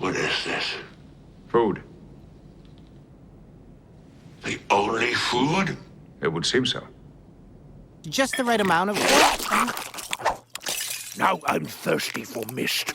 What is this? Food. The only food? It would seem so. Just the right amount of food. Now I'm thirsty for mist.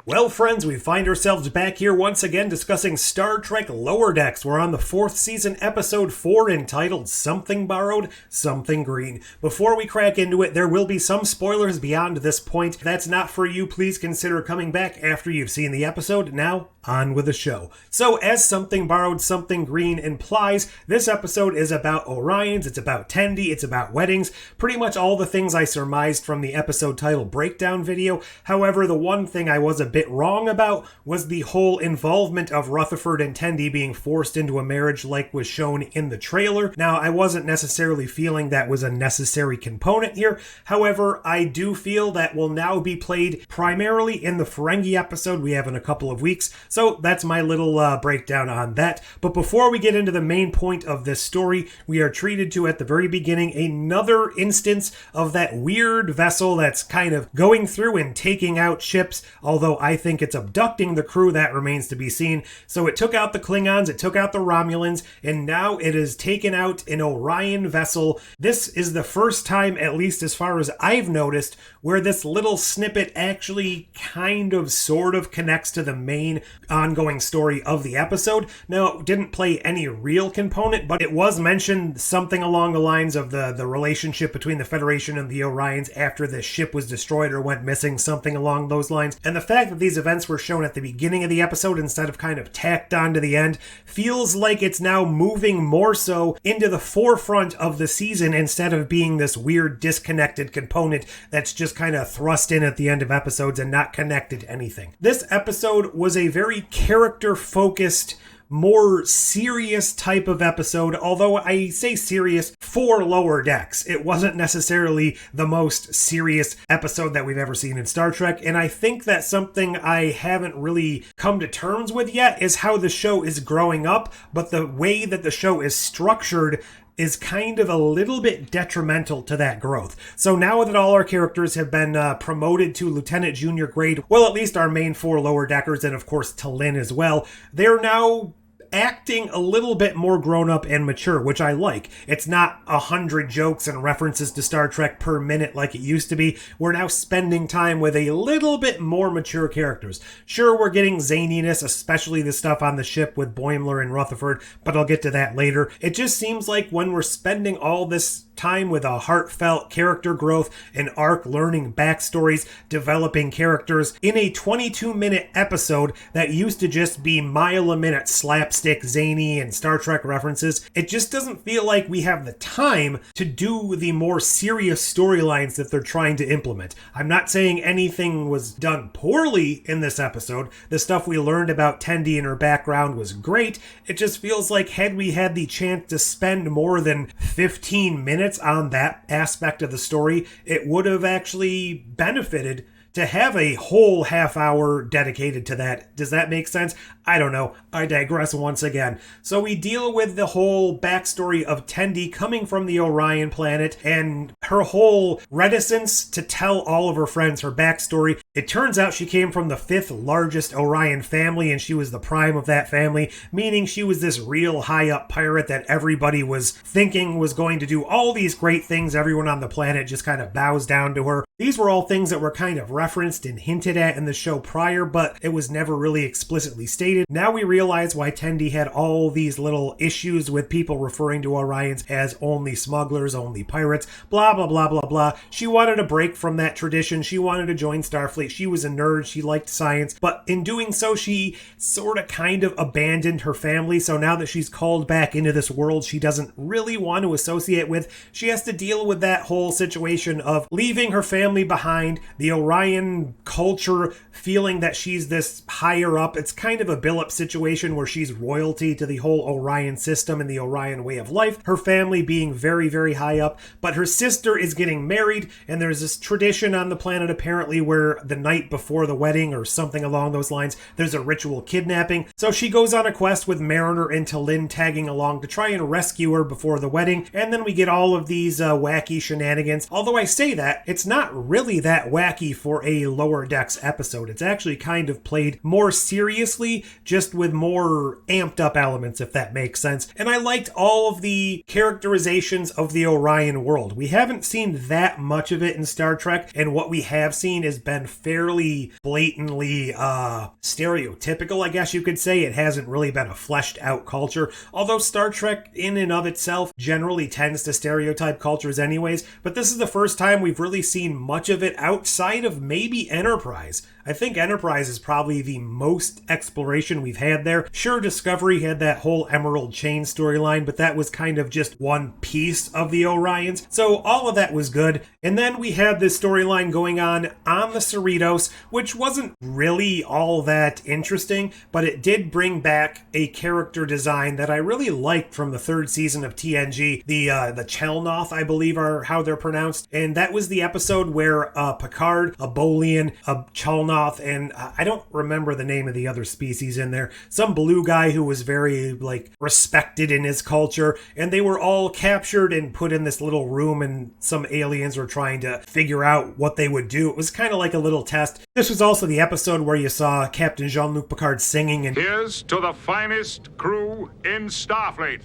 Well, friends, we find ourselves back here once again discussing Star Trek Lower Decks. We're on the 4th season, episode 4, entitled Something Borrowed, Something Green. Before we crack into it, there will be some spoilers beyond this point. If that's not for you, please consider coming back after you've seen the episode. Now, on with the show. So, as Something Borrowed, Something Green implies, this episode is about Orions, it's about Tendi, it's about weddings, pretty much all the things I surmised from the episode title breakdown video. However, the one thing I was a bit wrong about was the whole involvement of Rutherford and Tendi being forced into a marriage like was shown in the trailer. Now, I wasn't necessarily feeling that was a necessary component here. However, I do feel that will now be played primarily in the Ferengi episode we have in a couple of weeks. So that's my little breakdown on that. But before we get into the main point of this story, we are treated to, at the very beginning, another instance of that weird vessel that's kind of going through and taking out ships, although I think it's abducting the crew. That remains to be seen. So it took out the Klingons, it took out the Romulans, and now it has taken out an Orion vessel. This is the first time, at least as far as I've noticed, where this little snippet actually kind of sort of connects to the main ongoing story of the episode. Now, it didn't play any real component, but it was mentioned something along the lines of the relationship between the Federation and the Orions after the ship was destroyed or went missing, something along those lines. And the fact that these events were shown at the beginning of the episode instead of kind of tacked on to the end feels like it's now moving more so into the forefront of the season instead of being this weird disconnected component that's just kind of thrust in at the end of episodes and not connected to anything. This episode was a very character-focused, more serious type of episode, although I say serious for Lower Decks. It wasn't necessarily the most serious episode that we've ever seen in Star Trek, and I think that something I haven't really come to terms with yet is how the show is growing up, but the way that the show is structured is kind of a little bit detrimental to that growth. So now that all our characters have been promoted to Lieutenant Junior grade, well, at least our main 4 lower deckers, and of course T'Lyn as well, they're now acting a little bit more grown up and mature, which I like. It's not 100 jokes and references to Star Trek per minute like it used to be. We're now spending time with a little bit more mature characters. Sure, we're getting zaniness, especially the stuff on the ship with Boimler and Rutherford, but I'll get to that later. It just seems like when we're spending all this time with a heartfelt character growth and arc learning backstories, developing characters in a 22-minute episode that used to just be mile-a-minute slapstick, zany, and Star Trek references, it just doesn't feel like we have the time to do the more serious storylines that they're trying to implement. I'm not saying anything was done poorly in this episode. The stuff we learned about Tendi and her background was great. It just feels like had we had the chance to spend more than 15 minutes on that aspect of the story, it would have actually benefited to have a whole half hour dedicated to that. Does that make sense? I don't know. I digress once again. So we deal with the whole backstory of Tendi coming from the Orion planet and her whole reticence to tell all of her friends her backstory. It turns out she came from the 5th largest Orion family and she was the prime of that family, meaning she was this real high up pirate that everybody was thinking was going to do all these great things. Everyone on the planet just kind of bows down to her. These were all things that were kind of referenced and hinted at in the show prior, but it was never really explicitly stated. Now we realize why Tendi had all these little issues with people referring to Orions as only smugglers, only pirates, blah, blah, blah, blah, blah. She wanted a break from that tradition. She wanted to join Starfleet. She was a nerd. She liked science. But in doing so, she sort of kind of abandoned her family. So now that she's called back into this world she doesn't really want to associate with, she has to deal with that whole situation of leaving her family behind, the Orion culture feeling that she's this higher up. It's kind of a Billup situation where she's royalty to the whole Orion system and the Orion way of life, her family being very, very high up, but her sister is getting married, and there's this tradition on the planet apparently where the night before the wedding or something along those lines, there's a ritual kidnapping. So she goes on a quest with Mariner and T'Lyn tagging along to try and rescue her before the wedding. And then we get all of these wacky shenanigans. Although I say that, it's not really that wacky for a Lower Decks episode. It's actually kind of played more seriously, just with more amped up elements, if that makes sense. And I liked all of the characterizations of the Orion world. We haven't seen that much of it in Star Trek, and what we have seen has been fairly blatantly stereotypical, I guess you could say. It hasn't really been a fleshed out culture, although Star Trek in and of itself generally tends to stereotype cultures anyways, but this is the first time we've really seen much of it outside of maybe Enterprise. I think Enterprise is probably the most exploration we've had there. Sure, Discovery had that whole Emerald Chain storyline, but that was kind of just one piece of the Orions. So all of that was good. And then we had this storyline going on the Cerritos, which wasn't really all that interesting, but it did bring back a character design that I really liked from the third season of TNG. The Chelnoth, I believe, are how they're pronounced. And that was the episode where Picard, a Bolian, a Chelnoth, and I don't remember the name of the other species in there. Some blue guy who was very, respected in his culture, and they were all captured and put in this little room, and some aliens were trying to figure out what they would do. It was kind of like a little test. This was also the episode where you saw Captain Jean-Luc Picard singing, and Here's to the finest crew in Starfleet.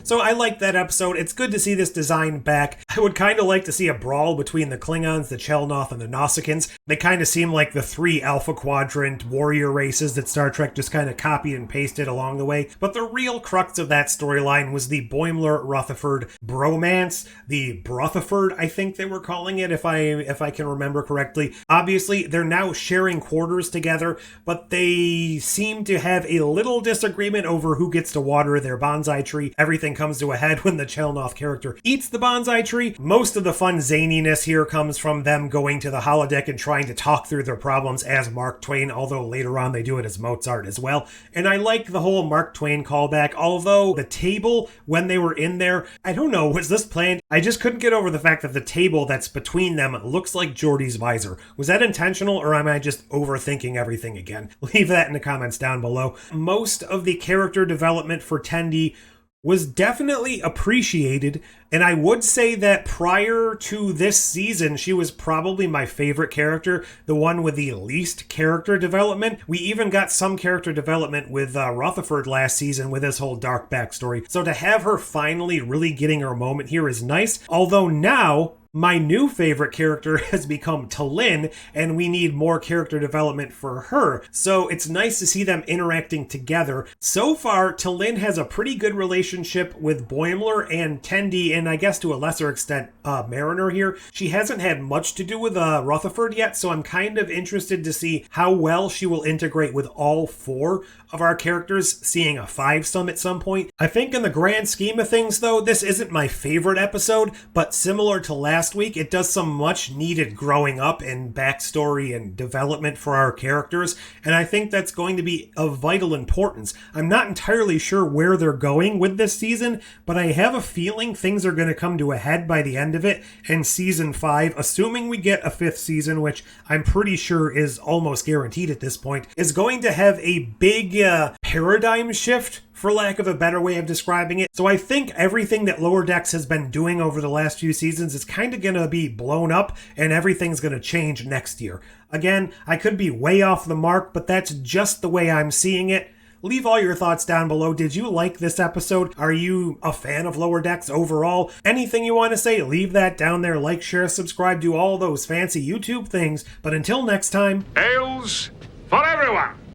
so I liked that episode. It's good to see this design back. I would kind of like to see a brawl between the Klingons, the Chelnoth, and the Nausicaans. They kind of seem like the three Alpha Quadrant warrior races that Star Trek just kind of copied and pasted along the way. But the real crux of that storyline was the Boimler-Rutherford bromance, the Brotherford, I think they were calling it, if I can remember correctly. Obviously, they're now sharing quarters together, but they seem to have a little disagreement over who gets to water their bonsai tree. Everything comes to a head when the Chelnoth character eats the bonsai tree. Most of the fun zaniness here comes from them going to the holodeck and trying to talk through their problems as Mark Twain, although later on they do it as Mozart as well. And I like the whole Mark Twain callback, although the table, when they were in there, I don't know, was this planned? I just couldn't get over the fact that the table that's between them looks like Geordi's visor. Was that intentional, or am I just overthinking everything again? Leave that in the comments down below. Most of the character development for Tendi was definitely appreciated, and I would say that prior to this season, she was probably my favorite character, the one with the least character development. We even got some character development with Rutherford last season with his whole dark backstory, so to have her finally really getting her moment here is nice, although now my new favorite character has become T'Lyn, and we need more character development for her. So it's nice to see them interacting together. So far, T'Lyn has a pretty good relationship with Boimler and Tendi, and I guess to a lesser extent, Mariner here. She hasn't had much to do with Rutherford yet, so I'm kind of interested to see how well she will integrate with all four of our characters, seeing a five-some at some point. I think in the grand scheme of things, though, this isn't my favorite episode, but similar to last week, it does some much needed growing up and backstory and development for our characters, and I think that's going to be of vital importance. I'm not entirely sure where they're going with this season, but I have a feeling things are going to come to a head by the end of it, and season 5, assuming we get a 5th season, which I'm pretty sure is almost guaranteed at this point, is going to have a big paradigm shift, for lack of a better way of describing it. So I think everything that Lower Decks has been doing over the last few seasons is kind of going to be blown up, and everything's going to change next year. Again, I could be way off the mark, but that's just the way I'm seeing it. Leave all your thoughts down below. Did you like this episode? Are you a fan of Lower Decks overall? Anything you want to say, leave that down there. Like, share, subscribe, do all those fancy YouTube things. But until next time, Ales for everyone!